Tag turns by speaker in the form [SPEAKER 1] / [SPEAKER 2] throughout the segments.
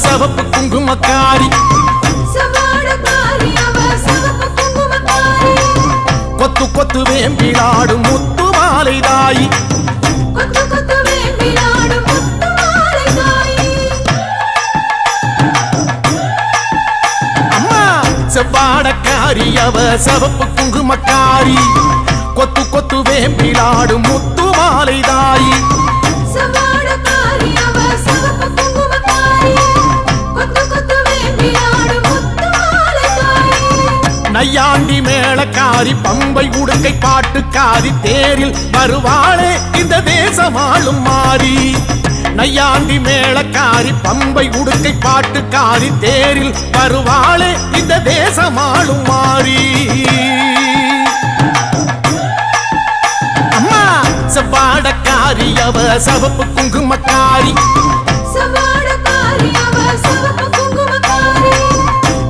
[SPEAKER 1] சவப்பு குங்குமக்காரி கொத்து கொத்து வேம்பிலாடும் முத்து மாலை தாயி அம்மா செவ்வாடக்காரி அவ சவப்பு குங்குமக்காரி கொத்து கொத்து வேம்பிலாடும் முத்து மாலை தாயி நையாண்டி மேளக்காரி பம்பை உடுக்கை பாட்டுக்காரி தேரில் வருவாளே இந்த தேசமாளும் மாறி நையாண்டி மேளக்காரி பம்பை உடுக்கை பாட்டுக்காரி தேரில் வருவாளே இந்த தேசமாளும் மாறி அம்மா செவ்வாடக்காரி அவ சவப்பு குங்குமக்காரி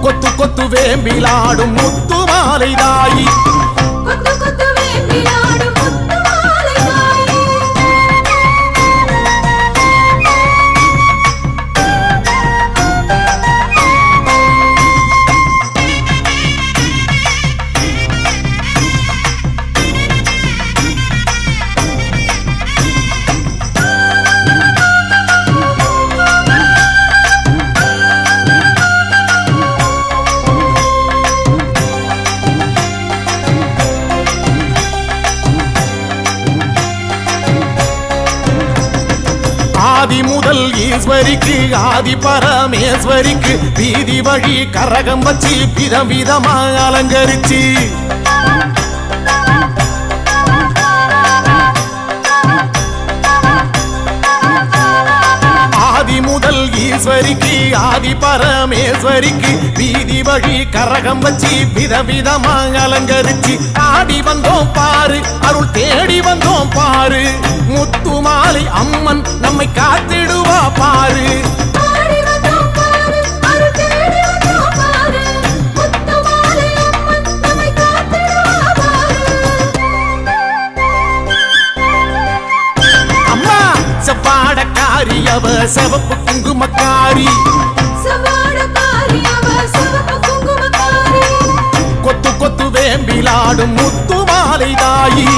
[SPEAKER 1] கொத்து கொத்து வேம்பிலாடும் முத்து மாலை தாயி ஆதி முதல் ஈஸ்வரிக்கு ஆதி பரமேஸ்வரிக்கு வீதி வழி கரகம் வச்சு விதம் விதமா அலங்கரிச்சு ஆதி முதல் ஈஸ்வரிக்கு ஆதி பரமேஸ்வரிக்கு வீதி வழி கரகம் வச்சு விதவிதமா அலங்கரிச்சு ஆடி வந்தோம் பாரு அருள் தேடி வந்தோம் பாரு முத்து மாலை அம்மன் நம்மை காத்திடுவா பாரு அம்மா செவ்வாடக்காரி அவ சவப்பு குங்குமக்காரி கொத்து கொத்து வேம்பிலாடும் முத்து மாலை தாயி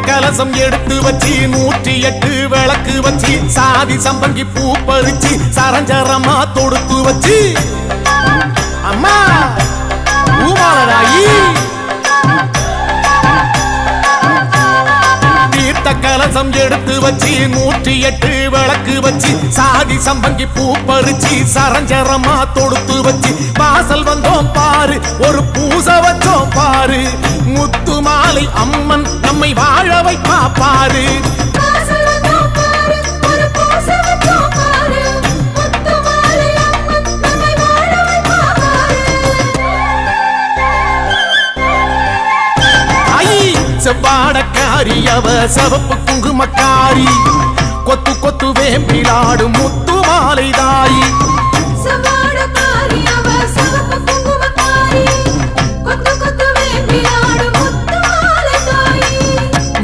[SPEAKER 1] கலசம் எடுத்து வச்சு 108 விளக்கு வச்சு சாதி சம்பங்கி பூ பறிச்சு சரஞ்சரமா தொடுத்து வச்சு அம்மா பூமாலராயி தீர்த்த கலசம் எடுத்து வச்சு 108 விளக்கு வச்சு சாதி சம்பங்கி பூ பறிச்சு சரஞ்சரமா தொடுத்து வச்சு வாசல் வந்தோம் பாரு ஒரு பூசை வச்சோம் பாரு முத்து மாலை அம்மன் நம்மை வாழ வைப்பா பாரு செவ்வாடக்காரி அவ சவப்பு குங்குமக்காரி கொத்து கொத்து வேம்பிலாடும் முத்து மாலை தாயி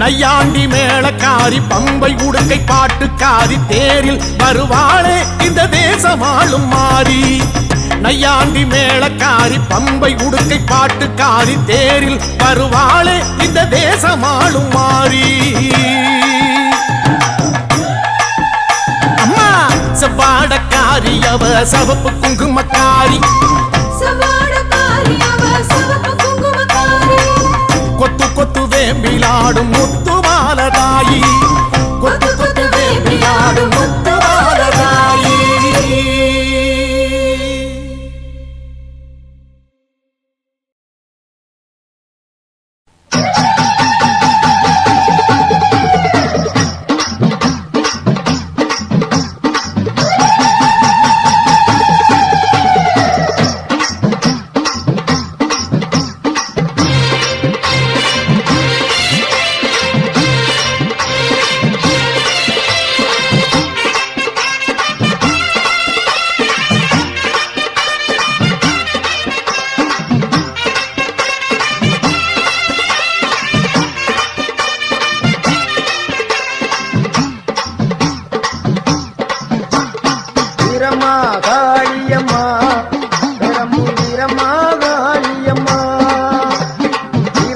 [SPEAKER 1] நையாண்டி மேளக்காரி பம்பை உடுக்கை பாட்டுக்காரி தேரில் வருவாளே இந்த தேசமாளும் மாறி நையாண்டி மேளக்காரி பம்பை உடுக்கை பாட்டுக்காரி தேரில் வருவாளே இந்த தேசமாளும் மாறி அம்மா செவ்வாடக்காரி அவ சவப்பு குங்குமக்காரி கொத்து கொத்து வேம்பிலாடும் முத்து மாலை தாயி கொத்து கொத்து வேம்பிலாடும் முத்து மாலை தாயி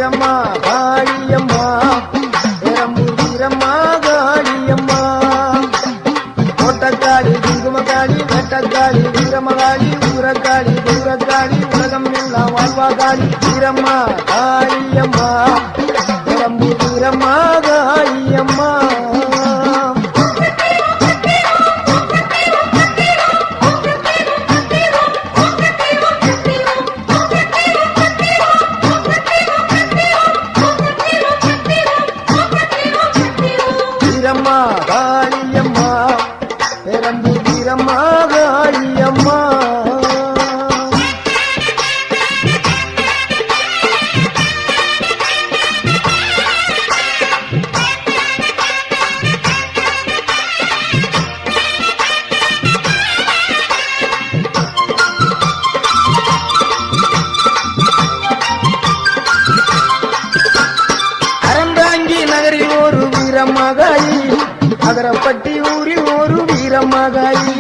[SPEAKER 2] வீரம்மா காளியம்மா பெரம்பூர் வீரம்மா காளியம்மா கோட்டக்காளி குங்குமக்காளி வெட்டக்காளி வீரமகாளி ஊரக்காளி தூரக்காளி உலகம் எல்லாம் வாழ்வாகாளி வீரம்மா காளியம்மா பெரம்பூர் வீரம்மா காளியம்மா வீரம்மா காளியம்மா பெரம்பூர் வீரம்மா காளியம்மா அறந்தாங்கி நகரில் ஒரு வீரமகாளி அகரப்பட்டி ஊரில் ஒரு வீரமகாளி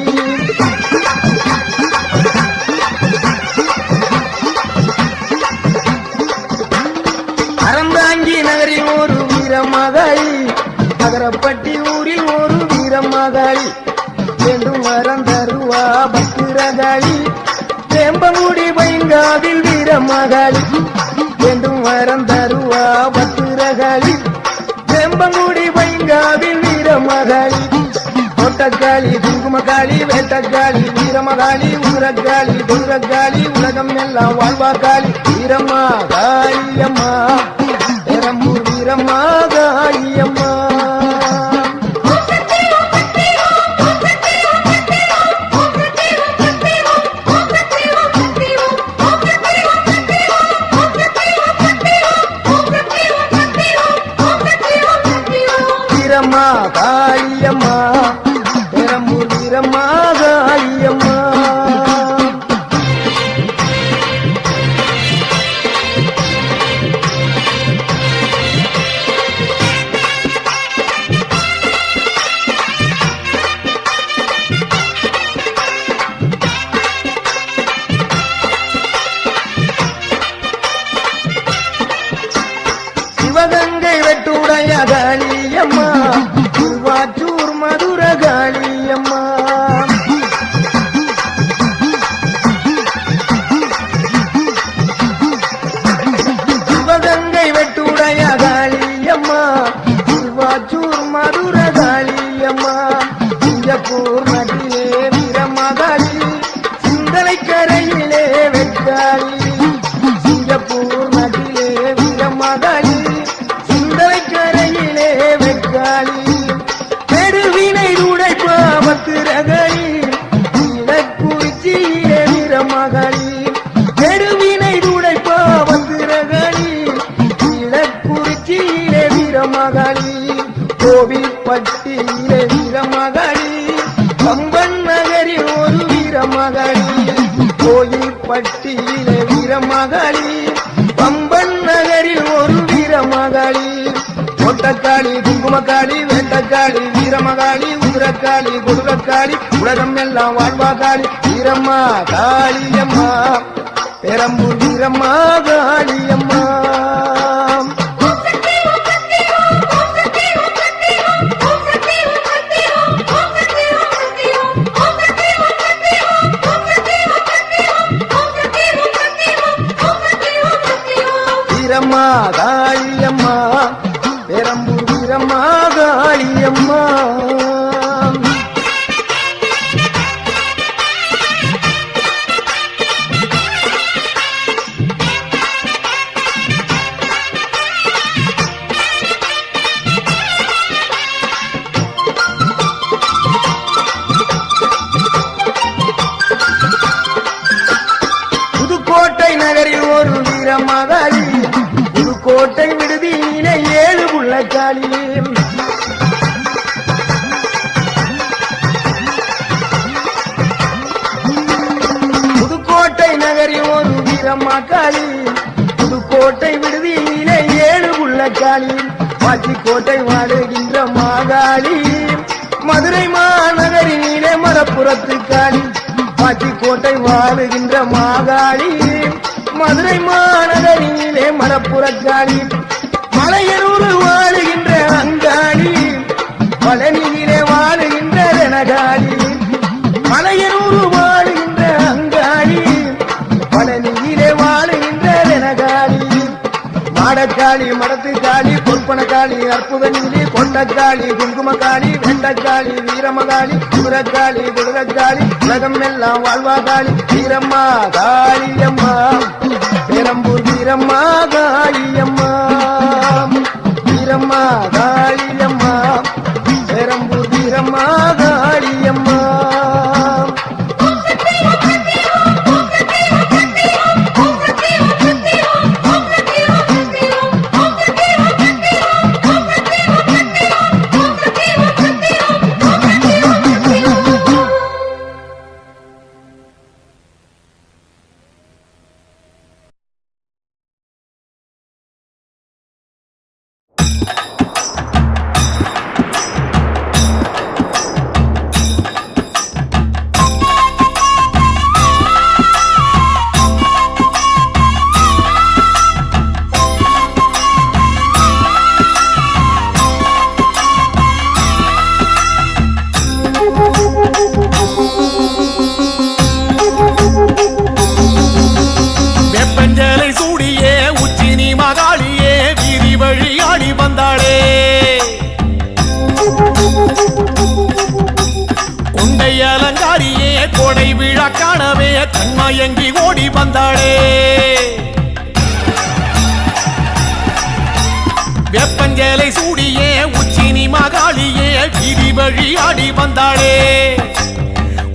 [SPEAKER 2] அறந்தாங்கி நகரில் ஒரு வீரமகாளி அகரப்பட்டி ஊரில் ஒரு வீரமகாளி வேண்டும் வரம் தருவா பத்திரகாளி வேம்பமுடி பைங்காவில் வீரமகாளி வேண்டும் வரம் தருவா பத்திரகாளி வேம்பமுடி பைங்காவில் வீரமகாளி கோட்டக்காளி குங்குமக்காளி வேட்டக்காளி வீரமகாளி ஊரக்காளி தூரக்காளி உலகம் எல்லாம் வாழ்வாக்காளி வீரம்மா காளியம்மா பெரம்பூர் வீரம்மா காளியம்மா வீரம்மா காளியம்மா பெரம்பூர் வீரம்மா காளியம்மா சிவகங்கை வெட்டுடைய காளியம்மா திருவாச்சூர் மதுர காளியம்மா சிவகங்கை வெட்டுடைய காளியம்மா திருவாச்சூர் மதுர காளியம்மா சிங்கப்பூர் நதியே வீரமகாளி சிந்தனை கரையிலே வெட்டாளி சிங்கப்பூர் நதியே வீரமகாளி சிந்தனை கரையிலே வெட்டாளி பெருவினை உடைப்பா பத்திரகாளி இலக்குறிச்சியிலே வீரமகாளி பெருவினை உடைப்பா பத்திரகாளி இலக்குறிச்சியிலே வீரமகாளி கோவில்பட்டியிலே வீரமகாளி கம்பன் நகரில் ஒரு வீரமகாளி கோயில்பட்டியிலே வீரமகாளி கம்பன் நகரில் ஒரு வீரமகாளி கோட்டக்காளி குங்குமக்காளி வேட்டக்காளி வீரமகாளி ஊரக்காளி கொடுரக்காளி உலகம் எல்லாம் வாழ்வாகாளி வீரம்மா காளியம்மா பெரம்பூர் வீரம்மா காளியம்மா வீரம்மா காளியம்மா பெரம்பூர் வீரம்மா காளியம்மா புதுக்கோட்டை நகரில் ஒரு வீரமகாளி புதுக்கோட்டை விடுதியிலே 7 புள்ளக்காளி புதுக்கோட்டை நகரில் ஒரு வீரமகாளி புதுக்கோட்டை விடுதியிலே 7 புள்ளக்காளி பாச்சிக்கோட்டை வாழுகின்ற மாகாளி மதுரை மாநகரினிலே மரப்புறத்து காளி பாச்சிக்கோட்டை வாழுகின்ற மாகாளி மதுரை மாநகரிலே மணப்புறக்காளி மலையனூர் வாழுகின்ற அங்காளி பழனியிலே வாழுகின்ற ரணகாளி மலையனூர் வாழுகின்ற அங்காளி பழனியிலே வாழுகின்ற ரணகாளி மாடக்காளி மடத்துக்காளி பொற்பனக்காளி அற்புத நீலி கொண்டக்காளி குங்குமக்காளி வெண்டக்காளி வீரமகாளி குதிரக்காளி குதிரக்காளி உலகம் எல்லாம் வாழ்வாகாளி வீரம்மா காளியம்மா பெரம்பூர் வீரம்மா காளியம்மா வீரம்மா காளியம்மா பெரம்பூர் வீரம்மா காளியம்மா
[SPEAKER 1] காணவே கண்மயங்கி ஓடி வந்தாளே வெப்பஞ்சலை சூடியே உச்சினி மகாளியே வீதி வழி ஆடி வந்தாளே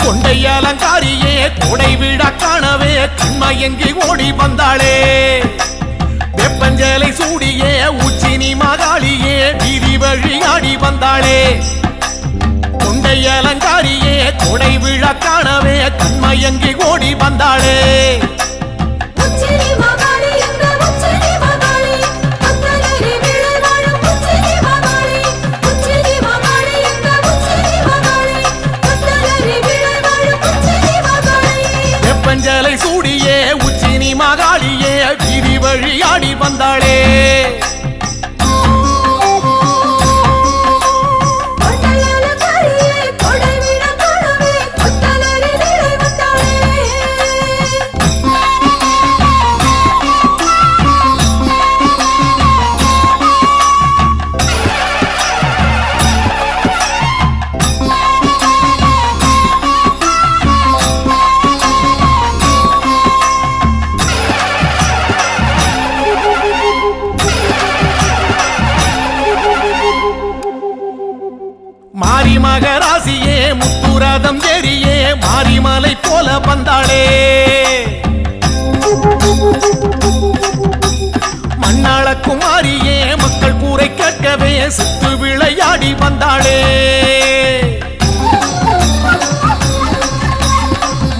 [SPEAKER 1] கொண்டை அலங்காரியே கொடை விழா காணவே கண்மயங்கி ஓடி வந்தாளே வெப்பஞ்சலை சூடியே உச்சினி மகாளியே வீதி வழி ஆடி வந்தாளே கொண்டை அலங்காரியே கொடை விழா காணவே கண்மயங்கி ஓடி வந்தாளே வெப்பஞ்சலை சூடியே உச்சினி மகாளியே வீதி வழி ஆடி வந்தாளே மகராசியே முத்துரதம் ஏறியே மாரிமலை போல வந்தாளே மண்ணாள குமாரியே மக்கள் கூரை கேட்கவே சுத்து விளையாடி வந்தாளே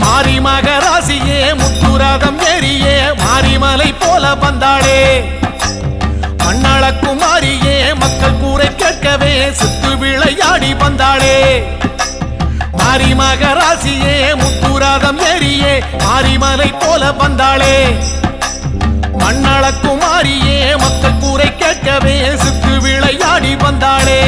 [SPEAKER 1] மாரி மகராசியே முத்துரதம் ஏறியே மாரிமலை போல வந்தாளே மண்ணாள குமாரியே மக்கள் கூரை கேட்கவே சுத்து விளையாடி வந்தாளே மாரி மகராசியே முத்துரதம் ஏறியே மாரிமலை போல வந்தாளே மண்ணாள குமாரியே மக்கள் கூரை கேட்கவே சுத்து விளையாடி வந்தாளே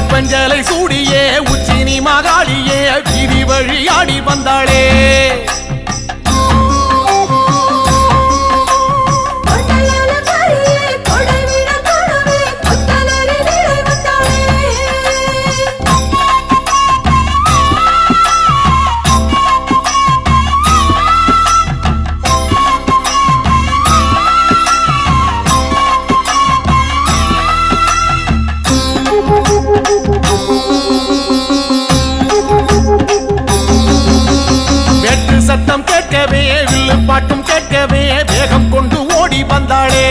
[SPEAKER 1] வெப்பஞ்சலை சூடியே உச்சினி மகாளியே வீதி வழி ஆடி வந்தாளே சத்தம் கேட்கவே வில்லு பாட்டும் கேட்கவே வேகம் கொண்டு ஓடி வந்தாளே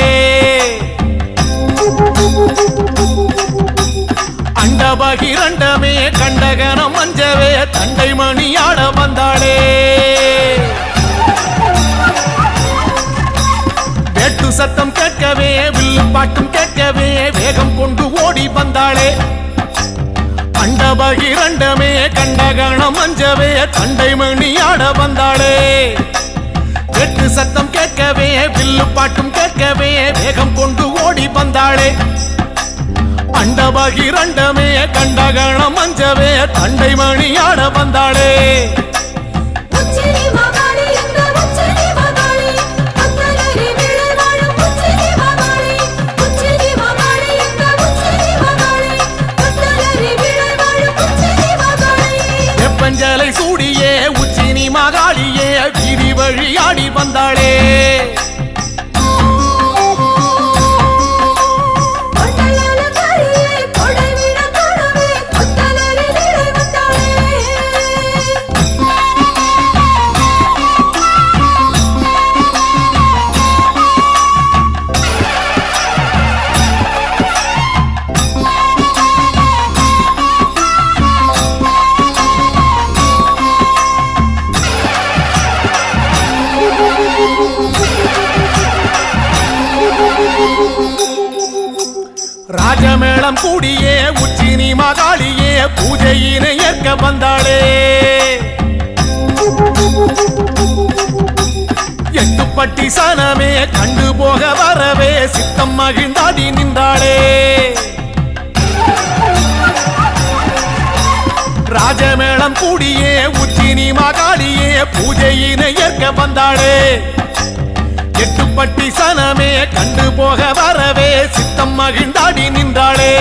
[SPEAKER 1] அண்டபகிரண்டமே கண்டகனம் மஞ்சவே தண்டை மணியாட வந்தாளே வேட்டு சத்தம் கேட்கவே வில்லு பாட்டும் கேட்கவே வேகம் கொண்டு ஓடி வந்தாளே அண்டபகிரண்டமே கண்டகணம் அஞ்சவே தண்டை மணி ஆட வந்தாளே வெட்டு சத்தம் கேட்கவே வில்லு பாட்டும் கேட்கவே வேகம் கொண்டு ஓடி வந்தாளே அண்டபகிரண்டமே கண்டகணம் அஞ்சவே தண்டை மணி ஆட வந்தாளே வெப்பஞ்சலை சூடியே உச்சினி மகாளியே வீதி வழியாடி வந்தாளே ராஜமேளம் கூடியே உச்சினி மகாளியே பூஜையினை ஏற்க வந்தாளே எட்டுப்பட்டி சனமே கண்டு போக வரவே சித்தம் மகிழ்ந்தாடி நின்றாளே ராஜமேளம் கூடியே உச்சினி மகாளியே பூஜையினை ஏற்க வந்தாளே எட்டுப்பட்டி சனமே கண்டு போக வரவே சித்தம் மகிழ்ந்தாடி நின்றாளே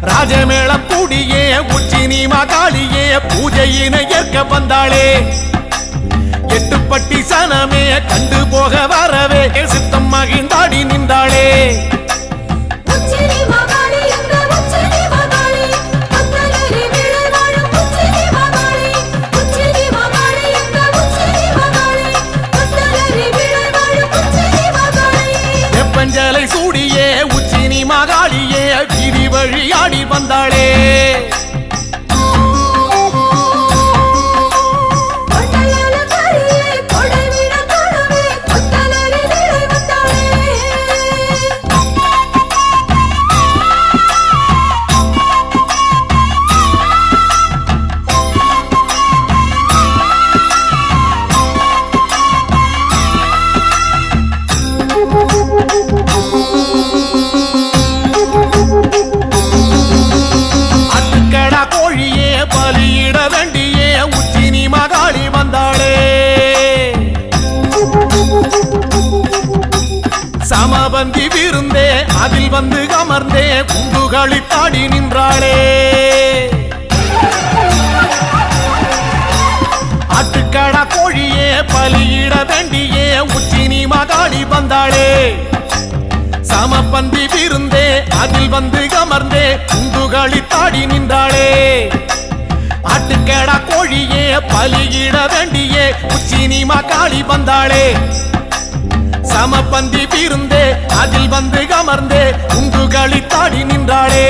[SPEAKER 1] ராஜமேளம் கூடியே உச்சினி மகாளியே பூஜையினை ஏற்க வந்தாளே எட்டுப்பட்டி சனமே கண்டு போக வரவே சித்தம் மகிழ்ந்தாடி நின்றாளே வெப்பஞ்சலை சூடியே உச்சினி மகாளியே வீதி வழியாடி வந்தாளே பலியிட வேண்டியே உச்சினி மகாளி வந்தாளே சமபந்தி விருந்தே அதில் வந்து அமர்ந்தே குண்டுகளி தாடி நின்றாளே ஆட்டுக்கடா கோழியே பலியிட வேண்டியே உச்சினி மகாளி வந்தாளே சமபந்தி விருந்தே அதில் வந்து அமர்ந்தே குண்டுகளி தாடி நின்றாளே ஆட்டுக்கடா கோழியே பலியிட வேண்டியே உச்சினி மகாளி வந்தாளே சமபந்தி விருந்தே அதில் வந்து அமர்ந்தே குண்டுகளி தாடி நின்றாளே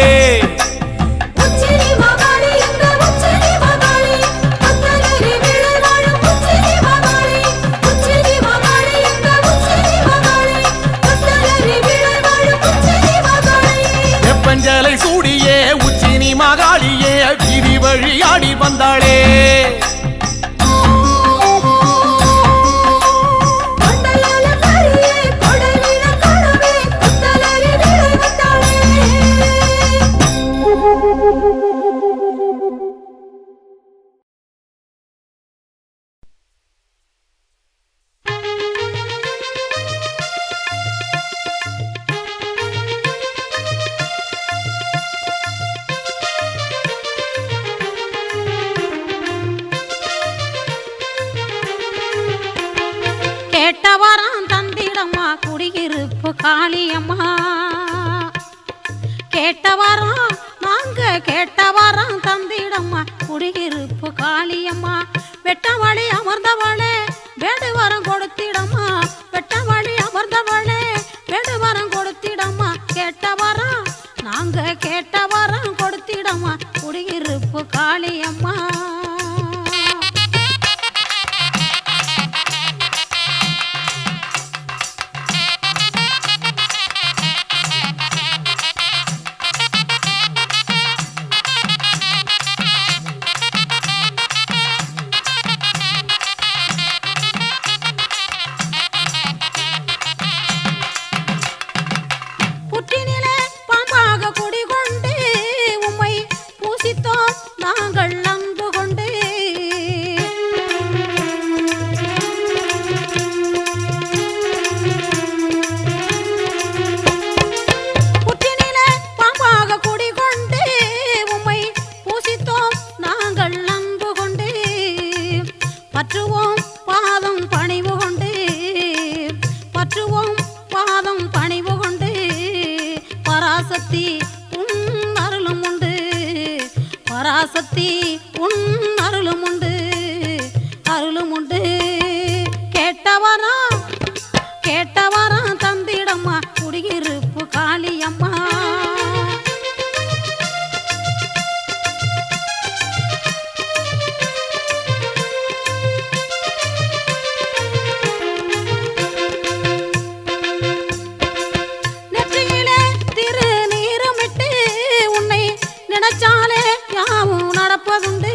[SPEAKER 1] வெப்பஞ்சலை சூடியே உச்சினி மகாளியே வீதி வழியாடி வந்தாளே
[SPEAKER 3] காளியம்மா கேட்டவரம் நாங்க கேட்டவரம் தந்திடம்மா குடியிருப்பு காளியம்மா வெட்டவழி அமர்ந்தவளே வேடுவரம் கொடுத்திடம்மா வெட்டவழி அமர்ந்தவளே வேடுவரம் கொடுத்திடம்மா கேட்டவரம் நாங்க கேட்டவரம் கொடுத்திடம்மா குடியிருப்பு காளியம்மா பராசக்தி உன் அருளும் உண்டு, பராசக்தி உன் அருளும் உண்டு, அருளும் உண்டு. கேட்டவரம் கேட்டவரம் தந்திடம்மா குடியிருப்பு காளியம்மா. நெற்றியிலே திருநீருமிட்டு உன்னை நினைச்சாலே யாவும் நடப்பதுண்டு.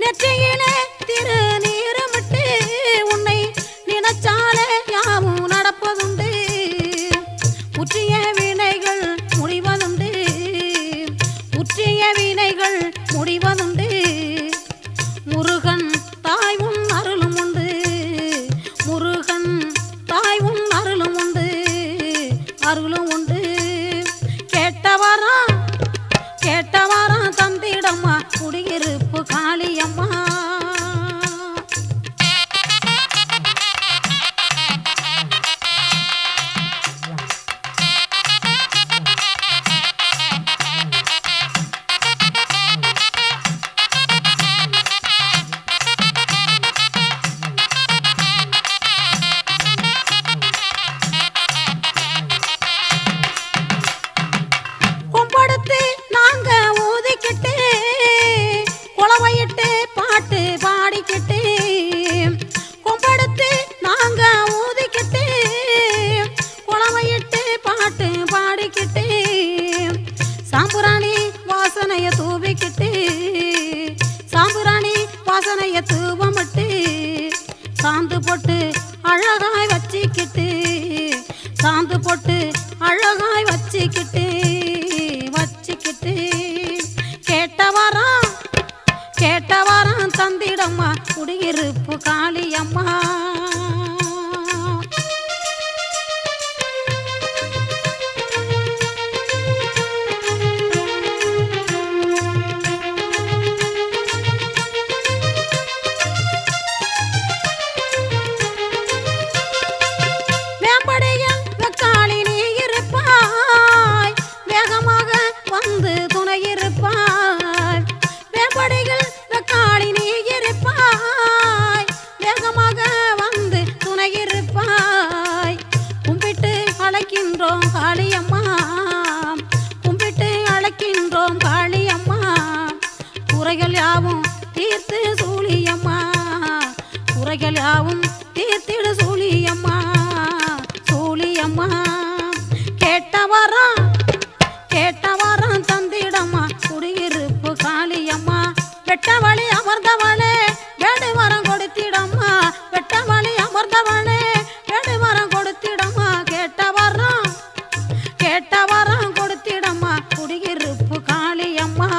[SPEAKER 3] நெற்றியிலே திருநீருமிட்டு உன்னை நினைச்சாலே யாவும் நடப்பதுண்டு. முற்றிய வினைகள் முடிவதுண்டு, முற்றிய வினைகள் முடிவதுண்டு. முருகன் தாய் உன் அருளும் உண்டு, முருகன் தாய் உன் அருளும் உண்டு, அருளும் உண்டு. கேட்டவரம் கேட்டவரம் தந்திடம்மா குடியிருப்பு காளியம்மா. கொம்படுத்து நாங்க ஊதிக்கிட்டு குளவையிட்டு பாட்டு பாடிக்கிட்டு, கொம்படுத்து நாங்க ஊதிக்கிட்டு குளவையிட்டு பாட்டு பாடிக்கிட்டு, சாம்புராணி வாசனைய தூவிக்கிட்டு, சாம்புராணி வாசனைய தூவமிட்டு, சாந்து போட்டு அழகாய் வச்சிக்கிட்டு, சாந்து போட்டு அழகாய் வச்சிக்கிட்டு வச்சிக்கிட்டு. கேட்டவரம் கேட்டவரம் தந்திடம்மா குடியிருப்பு காளியம்மா. வேம்படியில் வெக்காளி நீ இருப்பாய், வேகமாக வந்து துணை இருப்பாய். வேம்படியில் வெக்காளி நீ இருப்பாய், வேகமாக வந்து துணை இருப்பாய். கும்பிட்டு அழைக்கின்றோம் காளியம்மா, கும்பிட்டு அழைக்கின்றோம் காளியம்மா. குறைகள் யாவும் தீர்த்து சூழியம்மா, குறைகள் யாவும் தீர்த்திடு சூழியம்மா, சூழியம்மா. கேட்டவரம் கேட்டவரம் தந்திடம்மா குடியிருப்பு காளியம்மா. வெட்டவழி அமர்ந்தவளே வேடு வரம் கொடுத்திடம்மா, வெட்டவழி அமர்ந்தவளே வேடு வரம் கொடுத்திடம்மா. கேட்டவரம் கேட்டவரம் கொடுத்திடம்மா குடியிருப்பு காளியம்மா.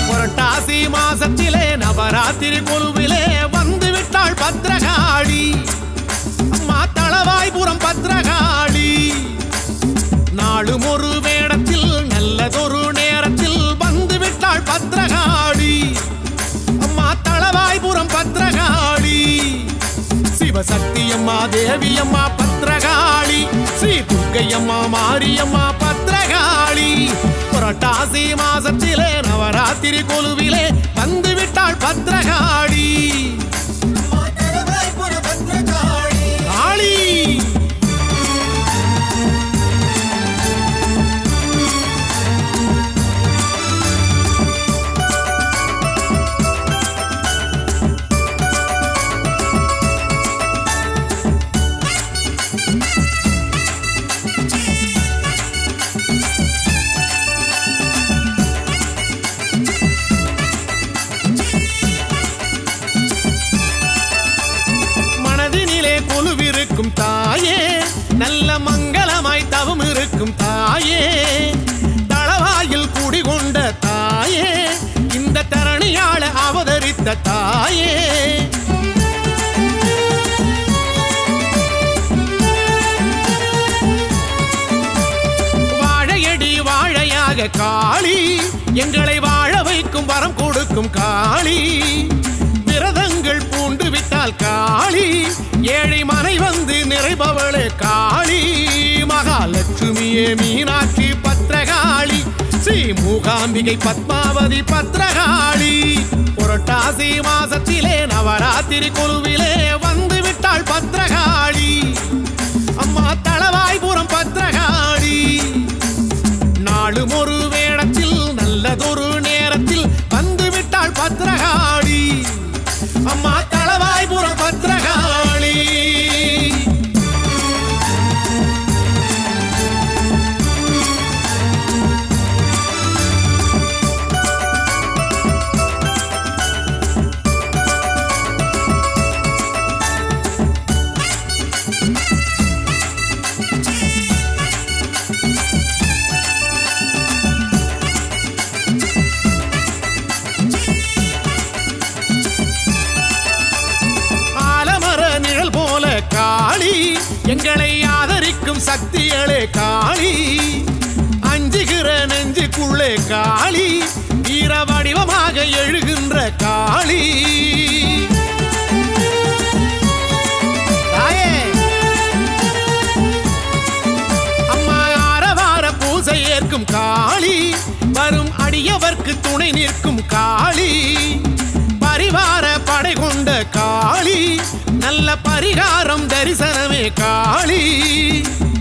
[SPEAKER 1] புரட்டாசி மாசத்திலே நவராத்திரி கொலுவிலே வந்து விட்டாள் பத்ரகாளி, அம்மா தளவாய்புரம் பத்ரகாளி. நாளும் ஒரு வேடத்தில் நல்லதொரு நேரத்தில் வந்து விட்டாள் பத்ரகாளி, அம்மா தளவாய்புரம் பத்ரகாளி. சிவசக்தியம்மா தேவியம்மா பத்ரகாளி, ஸ்ரீ துர்க்கையம்மா மாரியம்மா பத்ரகாளி. புரட்டாசி மாசத்திலே நவராத்திரி கொலுவிலே வந்து விட்டாள் பத்ரகாளி. காளி நல்ல மங்களமாய் தவம் இருக்கும் தாயே, தளவாயில் குடிகொண்ட தாயே, இந்த தரணியாள அவதரித்த தாயே. வாழையடி வாழையாக காளி, எங்களை வாழ வைக்கும் வரம் கொடுக்கும் காளி. விரதங்கள் பூண்டு விட்டால் காளி, ஏழை மனை வந்து நிறைபவளே காளி. மகாலட்சுமியே மீனாட்சி பத்ரகாளி, ஸ்ரீ மூகாம்பிகை பத்மாவதி பத்ரகாளி. புரட்டாசி மாசத்திலே நவராத்திரி குழுவிலே வந்து விட்டாள் பத்ரகாளி. அம்மா தளவாய்புரம் பத்ரகாளி. நாளும் ஒரு வேடத்தில் நல்லதொரு நேரத்தில் வந்து விட்டாள் பத்ரகாளி. அம்மா தளவாய்புரம் பத்ரகாளி. காளி, எங்களை ஆதரிக்கும் சக்திகளே காளி. அஞ்சுகிற நெஞ்சுக்குள்ளே காளி, வீர வடிவமாக எழுகின்ற காளி. அம்மா ஆரவார பூசை ஏற்கும் காளி, வரும் அடியவர்க்கு துணை நிற்கும் காளி. பரிவார படை கொண்ட காளி, நல்ல பரிகாரம் தரிசனமே காளி.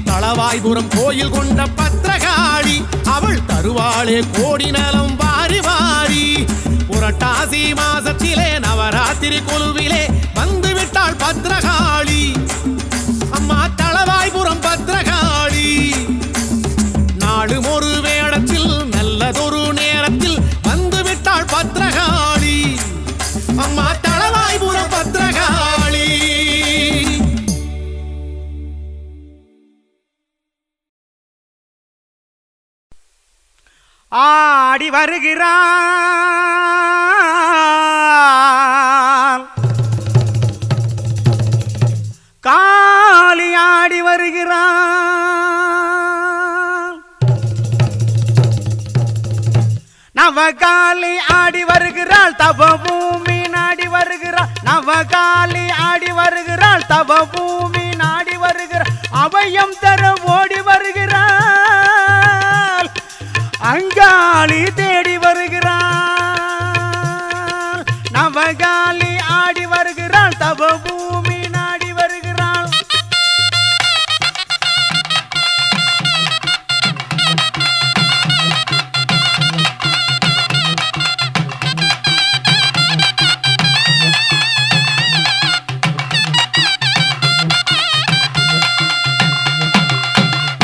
[SPEAKER 1] தளவாய்புரம் கோயில் கொண்ட பத்ரகாளி, அவள் தருவாளே கோடி நலம் வாரி வாரி. புரட்டாசி மாசத்திலே நவராத்திரி குழுவிலே வந்து விட்டாள் பத்ரகாளி. அம்மா தளவாய்புரம் பத்ரகாளி. நாளும் ஒரு வேடத்தில் நல்லதொரு நேரத்தில் வந்து விட்டாள் பத்ரகாளி. அம்மா தளவாய்புரம் பத்ரகாளி.
[SPEAKER 4] ஆடி வருகிறாள் காளி, ஆடி வருகிறாள் நவகாளி, ஆடி வருகிறாள் தவபூமி நாடி வருகிறாள். நவகாளி ஆடி வருகிறாள் தவபூமி நாடி வருகிறாள். அபயம் தர ஓடி வருகிறாள் அங்காளி தேடி வருகிறாள். நவகாளி ஆடி வருகிறாள் தவபூமி நாடி வருகிறாள்.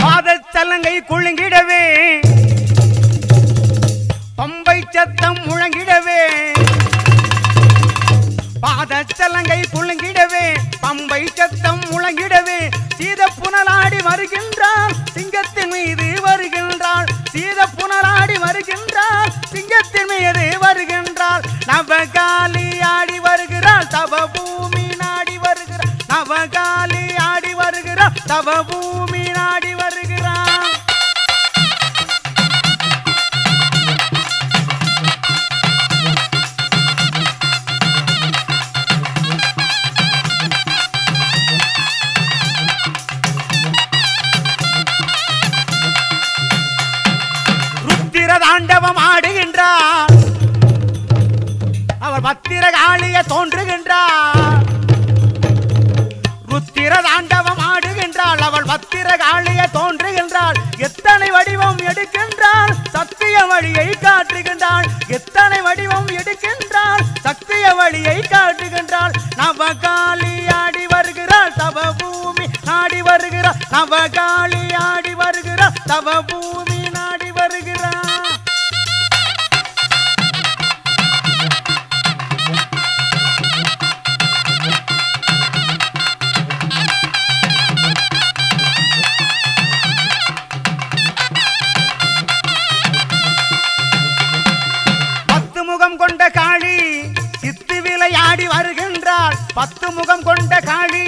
[SPEAKER 4] பாதச்சலங்கை குலுங்கிடவே, பம்பை சத்தம் முழங்கிடவே. பாதச்சலங்கை குலுங்கிடவே, பம்பை சத்தம் முழங்கிடவே. சீத புனலாடி வருகின்றாள், சிங்கத்தின் மீது வருகின்றாள். சீத புனலாடி வருகின்றாள், சிங்கத்தின் மீது வருகின்றாள். நவகாளி ஆடி வருகிறாள் தவபூமி நாடி வருகிறாள். நவகாளி ஆடி வருகிறாள் தவபூமி நாடி வருகிறாள். தாண்டவம் ஆடுகின்றார், அவர் பத்திரகாளிய தோன்றுகின்றார். ருத்திர தாண்டவம் ஆடுகின்றாள், அவள் பத்திரகாளிய தோன்றுகின்றாள். எத்தனை வடிவம் எடுக்கின்றாள், சத்திய வழியை காட்டுகின்றாள். எத்தனை வடிவம் எடுக்கின்றாள், சத்திய வழியை காட்டுகின்றாள். நவகாளி ஆடி வருகிறாள் தவபூமி நாடி வருகிறாள். நவகாளி ஆடி வருகிறாள் தவபூமி நாடி வருகிறாள். காளி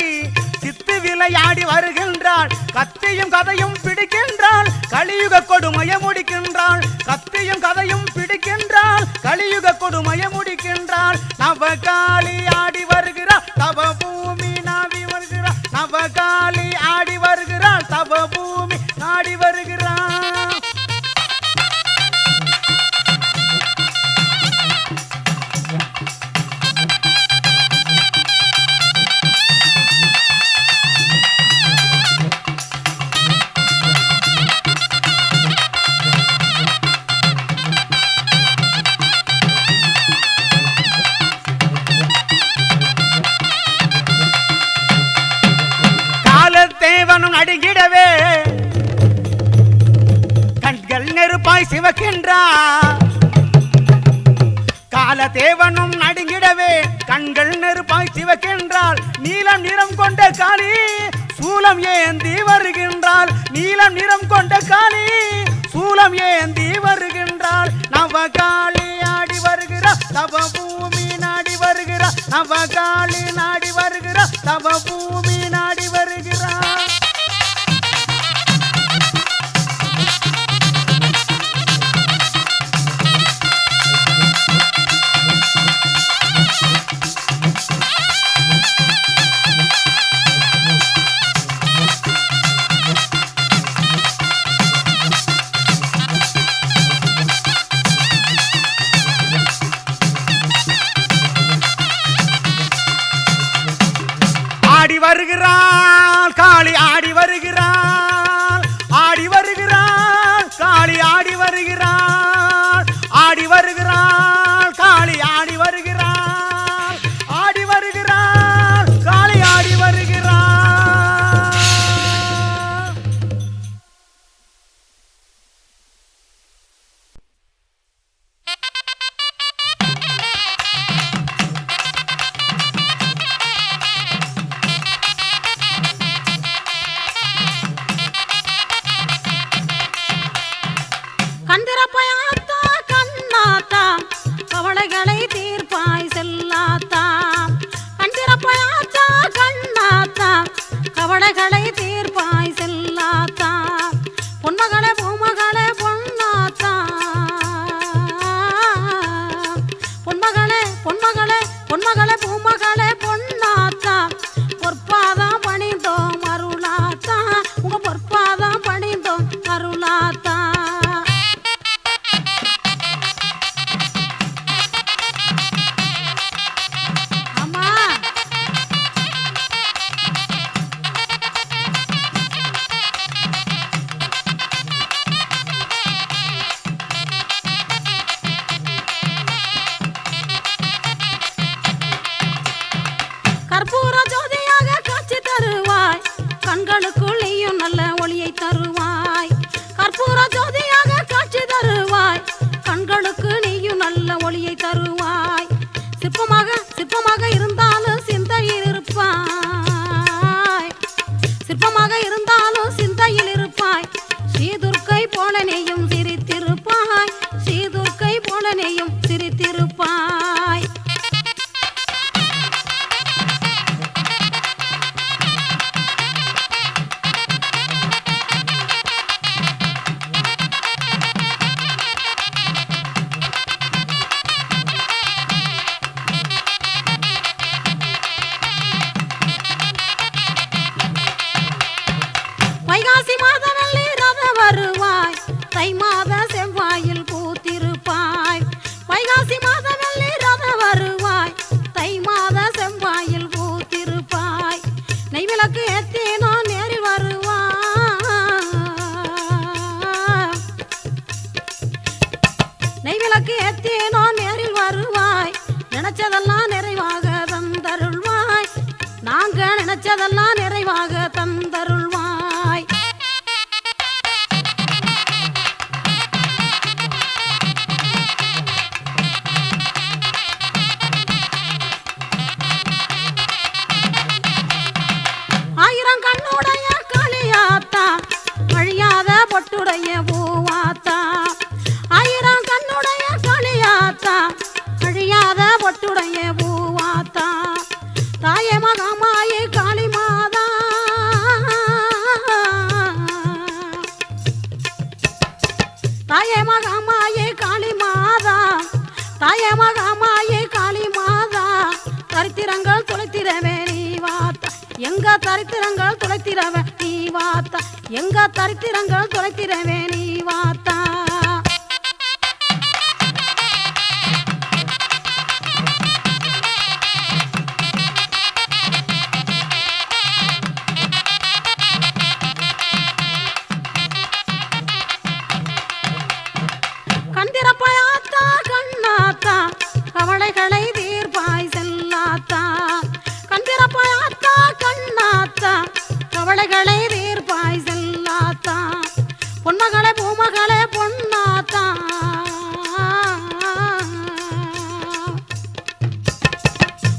[SPEAKER 4] சித்து விளையாடி வருகின்றாள் கத்தியும் கதையும் பிடிக்கின்றாள் கலியுக கொடுமைய முடிக்கின்றாள் கத்தியும் கதையும் பிடிக்கின்றாள் கலியுக கொடுமைய முடிக்கின்றாள் நவகாளி ஆடி வருகிறாள் தவ பூமி நாடி வருகிறாள் நவகாளி ஆடி வருகிறாள் தவ பூமி நாடி வருகிறாள் தேவனும் நடுங்கிடவே கண்கள் நெருப்பாய் சிவக்கின்றார் கால தேவனும் நடுங்கிடவே கண்கள் நெருப்பாய் சிவக்கின்றாள் நீலம் நிறம் கொண்ட காளி சூலம் ஏந்தி வருகின்றாள் நீலம் நிறம் கொண்ட காளி சூலம் ஏந்தி வருகின்றாள் நவகாளி ஆடி வருகிறாள் தவ பூமி நாடி வருகிறாள் நவகாளி நாடி வருகிறாள் தவ பூமி நாடி வருகிறாள் ஆடி வருகிறாள் காளி ஆடி வருகிறாள் ஆடி வருகிறாள் காளி ஆடி வருகிறாள் ஆடி வருகிறாள் காளி ஆடி வருகிறாள் ஆடி வருகிறாள் காளி ஆடி வருகிறாள்
[SPEAKER 3] கந்திரப்பயாத்தா கண்ணாத்தா கவலைகளை தீர்ப்பாய் செல்லாத்தா கந்திரப்பயாத்தா கண்ணாத்தா கவலைகளை தீர்ப்பாய் செல்லாத்தா பொன்மகளே பூமகளே பொன்னாத்தா பொன்மகளே பொன்மகளே பொன்மகளே பூமகளே பொன்னாத்தா பொற்பாதம் பணிந்தோம் அருளாத்தா உங்க பொற்பாதம் பணிந்தோம் அருளாத்தா கற்பூர ஜோதியாக காட்சி தருவாய் கண்களுக்குள் நீயும் நல்ல ஒளியை தருவாய் கற்பூர ஜோதியாக காட்சி தருவாய் கண்களுக்கு நீயும் நல்ல ஒளியை தருவாய் சிற்பமாக இருந்தாலும் சிந்தையில் இருப்பாய் சிற்பமாக இருந்தாலும் சிந்தையில் இருப்பாய் ஸ்ரீதுர்க்கை போல நீயும் சிரித்திருப்பாய் ஸ்ரீதுர்க்கை போல நீயும் சிரித்திருப்பாய் வைகாசி மாதவெள்ளி ரத வருவாய் தை மாத செவ்வாயில் பூத்திருப்பாய் வைகாசி மாதவெள்ளி ரத வருவாய் தை மாத செவ்வாயில் பூத்திருப்பாய் நெய்விளக்கு ஏத்தினோ நேரில் வருவாய் நெய்விளக்கு ஏத்தினோ நேரில் வருவாய் நினைச்சதெல்லாம் நிறைவாக தந்தருள்வாய் நாங்க நினைச்சதெல்லாம் நிறைவாக தந்தருள்வாய் ஆயிரம் கண்ணுடைய காளியாத்தா அழியாத பொட்டுடைய பூவாத்தா ஆயிரம் கண்ணுடைய காளியாத்தா அழியாத பொட்டுடைய பூவாத்தா தாயே மகமாயே தாயே மகாமாயே காளி மாதா தரித்திரங்கள் துளைத்திரவே நீ வாத்தா எங்க தரித்திரங்கள் துளைத்திரவே நீ வாத்தா எங்க தரித்திரங்கள் துளைத்திரவே நீ வாத்தா கந்திரப்பயாத்தா கண்ணாத்தா கவலைகளை தீர்ப்பாய் செல்லாத்தா கந்திரப்பயாத்தா கண்ணாத்தா கவலைகளை தீர்ப்பாய் செல்லாத்தா பொன்மகளே பூமகளே பொன்னாத்தா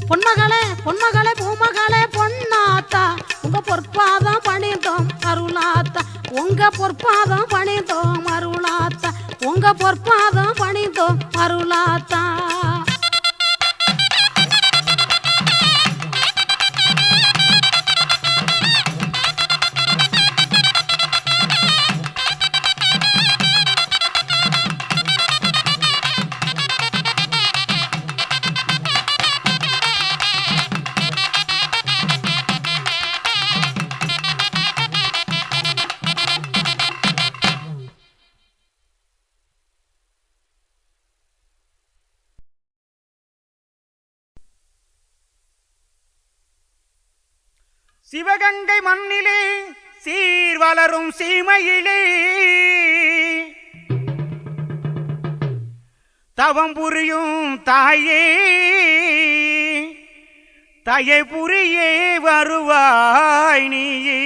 [SPEAKER 3] பொன்மகளே பொன்மகளே பூமகளே பொன்னாத்தா உங்க பொற்பாதம் பணிந்தோம் அருளாத்தா உங்க பொற்பாதம் பணிந்தோம் அருளாத்தா உங்க பொற்பாதம் பணிந்தோம் அருளாத்தா
[SPEAKER 4] சிவகங்கை மண்ணிலே சீர் வளரும் சீமையிலே தவம் புரியும் தாயே தயை புரியே வருவாய் நீயே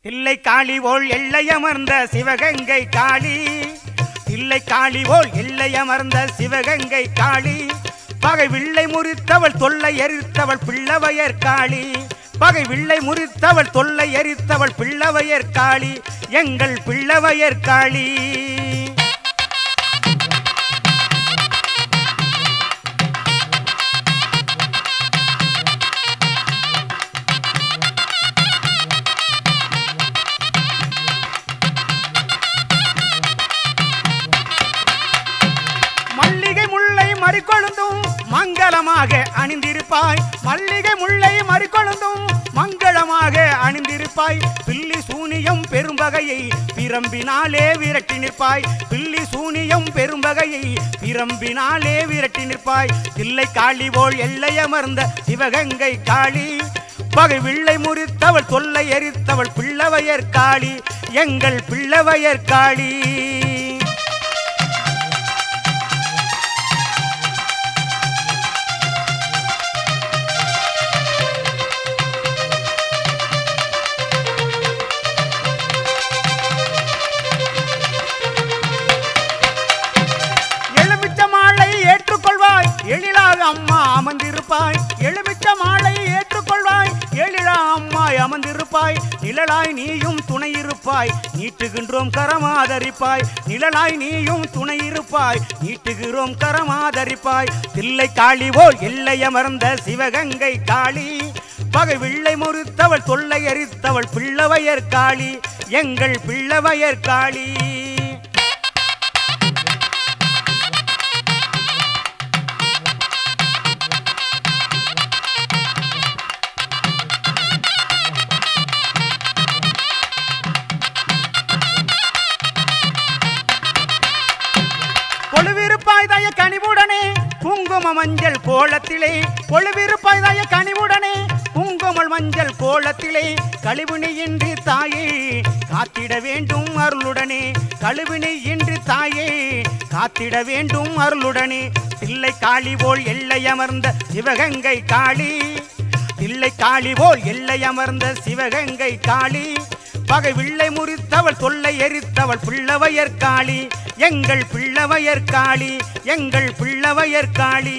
[SPEAKER 4] தில்லை காளி போல் எல்லையமர்ந்த சிவகங்கை காளி தில்லை காளி போல் எல்லையமர்ந்த சிவகங்கை காளி பகை வில்லை முறித்தவள் தொல்லை எரித்தவள் பிள்ளவையர் காளி பகை வில்லை முறித்தவள் தொல்லை எரித்தவள் பிள்ளவையர் காளி எங்கள் பிள்ளவையர் காளி மல்லிகை முல்லை மறிக்கொழுந்தும் மங்களமாக அணிந்திருப்பாய் மல்லிகை முல்லை மறிக்கொழுந்தும் மங்களமாக அணிந்திருப்பாய் பில்லி சூனியம் பெரும்பகையை பிரம்பினாலே விரட்டி நிற்பாய் பில்லி சூனியம் பெரும்பகையை பிரம்பினாலே விரட்டி நிற்பாய் தில்லை காளி போல் எல்லையமர்ந்த சிவகங்கை காளி பகை வில்லை முறித்தவள் தொல்லை எரித்தவள் பிள்ளவையர் காளி எங்கள் பிள்ளவையர் காளி எழிலாக அம்மா அமர்ந்திருப்பாய் எலுமிச்ச மாலை ஏற்றுக்கொள்வாய் எழிலா அம்மாய் அமர்ந்திருப்பாய் நிழலாய் நீயும் துணை இருப்பாய் நீட்டுகின்றோம் கரமாதரிப்பாய் நிழலாய் நீயும் துணை இருப்பாய் நீட்டுகிறோம் கரமாதரிப்பாய் தில்லை காளி போல் எல்லையமர்ந்த சிவகங்கை காளி பகை வில்லை முறித்தவள் தொல்லை எரித்தவள் பிள்ளவையர் காளி எங்கள் பிள்ளவையர் காளி கொழுவிருப்பாய் தாய கனிவுடனே குங்கும மஞ்சள் கோலத்திலே கொழுவிருப்பாய் தாய கனிவுடனே குங்குமல் மஞ்சள் கோலத்திலே கழிவினை இன்றி தாயே காத்திட வேண்டும் அருளுடனே கழிவினை இன்றி தாயே காத்திட வேண்டும் அருளுடனே தில்லை காளி போல் எல்லையமர்ந்த சிவகங்கை காளி தில்லை காளி போல் எல்லையமர்ந்த சிவகங்கை காளி பகை வில்லை முறித்தவள் தொல்லை எரித்தவள் பிள்ளவையர் காளி எங்கள் பிள்ளவையர் காளி எங்கள் பிள்ளவையர் காளி